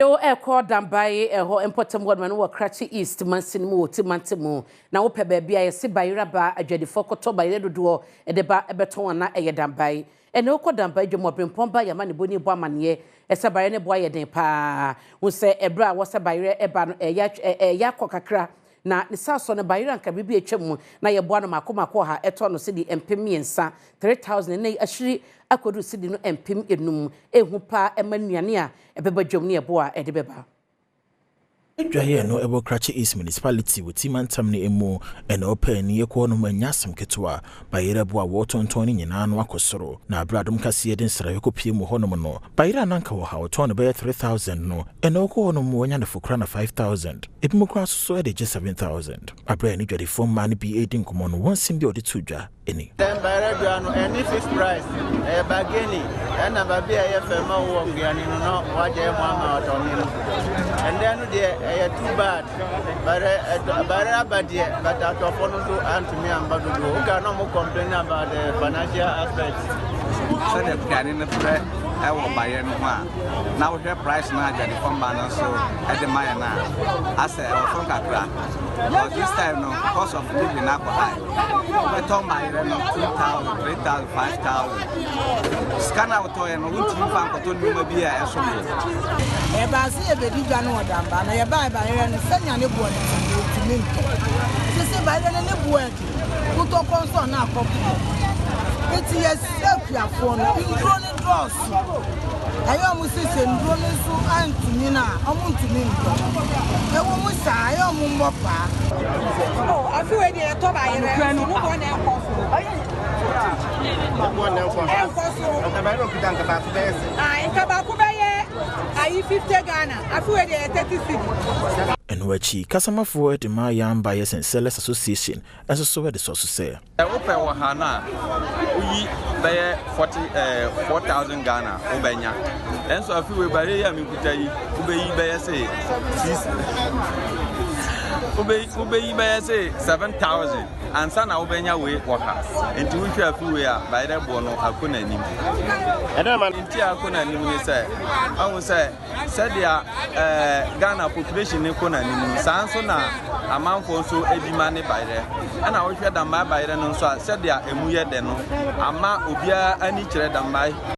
Yo call Dambai important one man work Cratchy East Mansimo Timantimo. Now ope baby I see by Raba a jadi fokoto by the door at the bar ebeton na a Dambai. And no call Dambai Jomo Premtobre Yamani Boni Boamanie, a sabayane boy de pa. Who say a bra was a bayre eban a yakokakra. Na the south on a bayran can be a chemu na ya buana makoma koha etono city and pimi and sa 3,000 nay ashri akodu city no and pim enum ehupa emanuania ebeba jomni eboa edebeba. Dwaye no ebo Cratchy East municipality with timantam ne emu and open ye ko no manyasam ketwa bayira bo a wotonton ne nyina no akosoro na Adom Kasee den sra yekopie mu honom no bayira nanka wo ha woton be 3,000 no and oko no mu nya ne fukra na 5,000 ebimu kwa so e de 7,000 abra ni dwade fom man bi edin komo no wonsim bi odi tudwa eni then bayira no any fixed price e bageni and na bia ye fema wo ngiani no waje mu ama otoni no and then too bad, but out of one to Anthony and Badu, who cannot complain about the financial aspects. So the planning of the I will buy it now. The price now that the from Banner so at the Mayana. I said, from Kakra. But this time, no, cost of living up high. I told my 2,000, 3,000, 5,000. Scan out to and won't you find to be a so good. If I see a baby gun or Damba, I buy by and send you a board to me. To say by the board, put up on now. It's a self phone in drone draws. I almost say drone so and to me now. I want to me. I want to say I am Mumba. Oh, I feel ready to talk about it. 50 Ghana. I feel ready at 36. And wachi kasama for the Mayan Buyers and Sellers Association as so where the source say. I open Wahana, we buy 4,000 Ghana, Obenya. And so I feel we buy a Mikutai, Ubei by say 7,000 and Sana Obenya way Waka. And to which I feel we are by the Bono Akuna Nim. And I'm an entire Akuna Nim, say, I will say, said the Ghana population in Kona Nim, Sansona, amount for so every money by there. And I wish you had done by then, so I said they are a muya deno, Ama Ubia, any trade and buy.